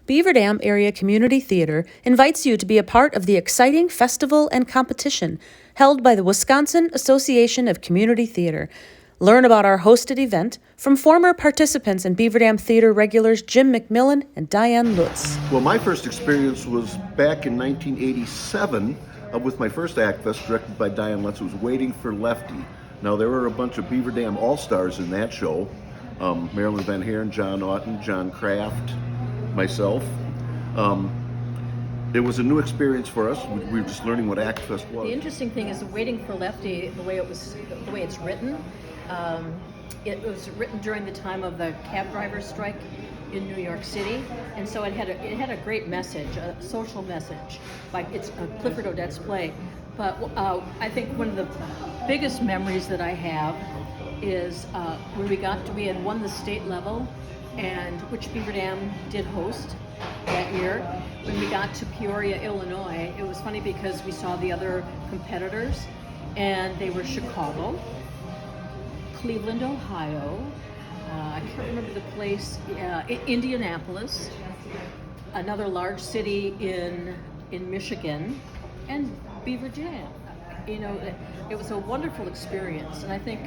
Beaver Dam Area Community Theater invites you to be a part of the exciting festival and competition held by the Wisconsin Association of Community Theater. Learn about our hosted event from former participants and Beaver Dam Theater regulars Jim McMillan and Diane Lutz. Well, my first experience was back in 1987 with my first AACTFest, directed by Diane Lutz. It was Waiting for Lefty. Now, there were a bunch of Beaver Dam All-Stars in that show. Marilyn Van Haren, John Otten, John Kraft, myself. It was a new experience for us. We were just learning what AACTFest was. The interesting thing is Waiting for Lefty, the way it's written. It was written during the time of the cab driver strike in New York City, and so it had a great message, a social message. It's Clifford Odets play. But I think one of the biggest memories that I have is when we had won the state level, and which Beaver Dam did host that year. When we got to Peoria, Illinois, it was funny because we saw the other competitors, and they were Chicago, Cleveland, Ohio, I can't remember the place, Indianapolis, another large city in Michigan, and Beaver Dam. You know, it was a wonderful experience, and I think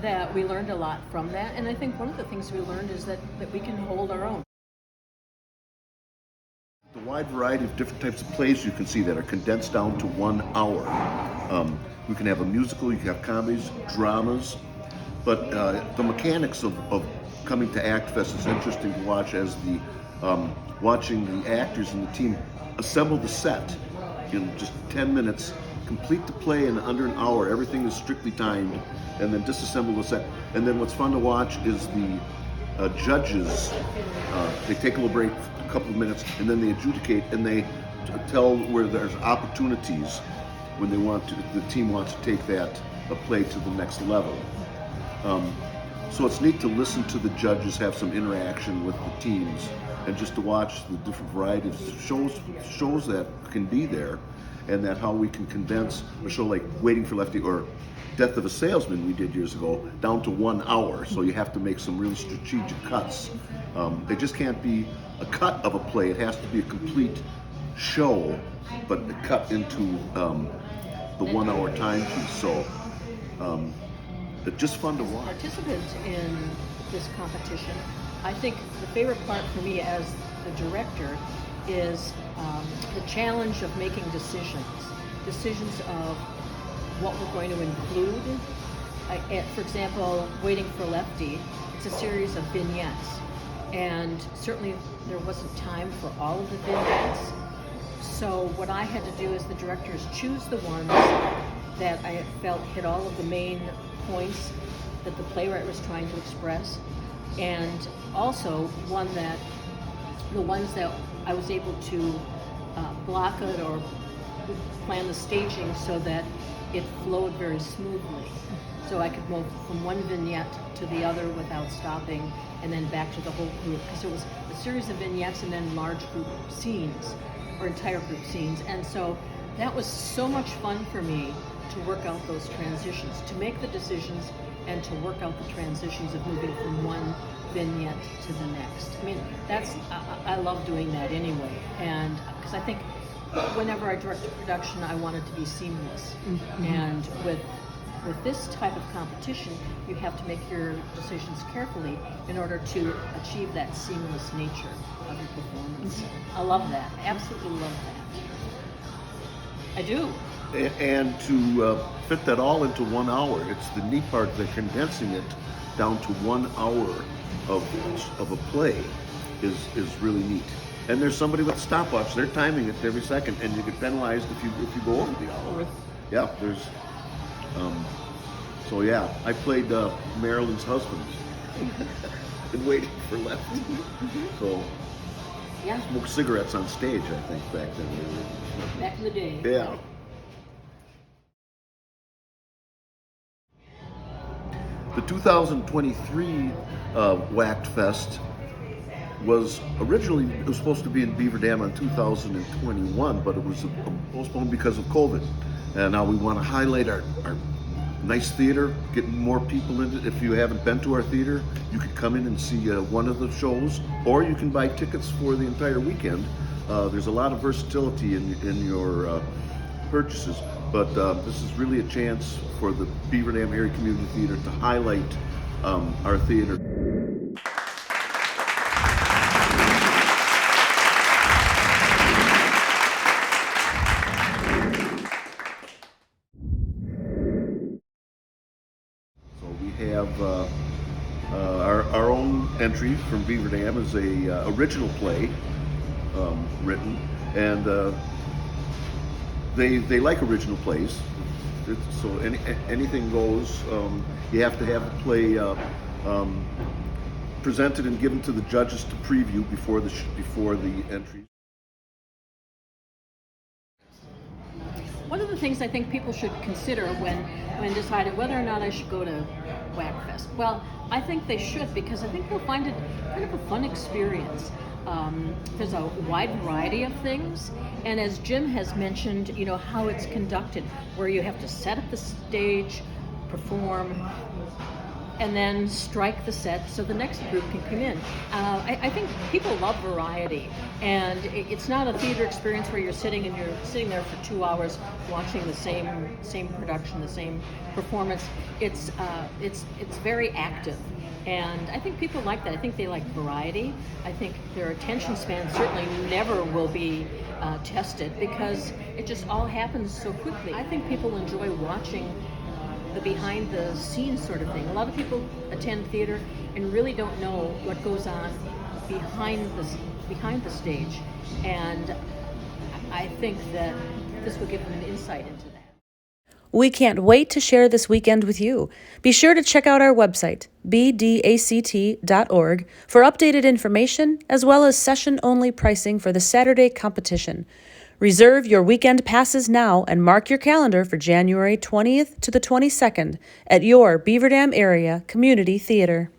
that we learned a lot from that, and I think one of the things we learned is that we can hold our own. The wide variety of different types of plays you can see that are condensed down to 1 hour. You can have a musical, you can have comedies, dramas, but the mechanics of coming to AACTFest is interesting to watch as watching the actors and the team assemble the set in just 10 minutes, complete the play in under an hour. Everything is strictly timed, and then disassemble the set. And then what's fun to watch is the judges. They take a little break, a couple of minutes, and then they adjudicate, and they tell where there's opportunities when the team wants to take that play to the next level. So it's neat to listen to the judges have some interaction with the teams, and just to watch the different varieties of shows that can be there, and that how we can condense a show like Waiting for Lefty or Death of a Salesman we did years ago down to 1 hour. So you have to make some really strategic cuts. They just can't be a cut of a play. It has to be a complete show, but cut into the 1 hour timepiece. So it's just fun to watch. Participants in this competition, I think the favorite part for me as the director is the challenge of making decisions of what we're going to include. For example, Waiting for Lefty, it's a series of vignettes, and certainly there wasn't time for all of the vignettes. So what I had to do as the director is choose the ones that I felt hit all of the main points that the playwright was trying to express, and also the ones that I was able to block it or plan the staging so that it flowed very smoothly. So I could move from one vignette to the other without stopping, and then back to the whole group, because it was a series of vignettes and then large group scenes, or entire group scenes. And so that was so much fun for me to work out those transitions, to make the decisions and to work out the transitions of moving from one vignette to the next. I mean, I love doing that anyway, and because I think whenever I direct a production, I want it to be seamless. Mm-hmm. And with this type of competition, you have to make your decisions carefully in order to achieve that seamless nature of your performance. Mm-hmm. I love that. Absolutely love that. I do. And to fit that all into 1 hour, it's the neat part that condensing it down to 1 hour of a play is really neat. And there's somebody with a stopwatch. They're timing it every second, and you get penalized if you go over the hour. Yeah, there's. So yeah, I played Marilyn's husband in Waiting for Lefty. So yeah, smoked cigarettes on stage, I think, back then. Back in the day. Yeah. The 2023 AACTFest was originally supposed to be in Beaver Dam in 2021, but it was postponed because of COVID. And now we want to highlight our nice theater, getting more people in it. If you haven't been to our theater, you could come in and see one of the shows, or you can buy tickets for the entire weekend. There's a lot of versatility in your purchases, but this is really a chance for the Beaver Dam Area Community Theater to highlight our theater. We have our own entry from Beaver Dam is a original play written, and they like original plays. So anything goes. You have to have the play presented and given to the judges to preview before the entry. One of the things I think people should consider when deciding whether or not I should go to AACTFest, well, I think they should, because I think they'll find it kind of a fun experience. There's a wide variety of things, and as Jim has mentioned, you know, how it's conducted, where you have to set up the stage, perform, and then strike the set so the next group can come in. I think people love variety, and it's not a theater experience where you're sitting there for 2 hours watching the same production, the same performance. It's very active, and I think people like that. I think they like variety. I think their attention span certainly never will be tested, because it just all happens so quickly. I think people enjoy watching the behind the scenes sort of thing. A lot of people attend theater and really don't know what goes on behind the stage, and I think that this will give them an insight into that. We can't wait to share this weekend with you. Be sure to check out our website, BDACT.org, for updated information as well as session-only pricing for the Saturday competition. Reserve your weekend passes now and mark your calendar for January 20th to the 22nd at your Beaver Dam Area Community Theater.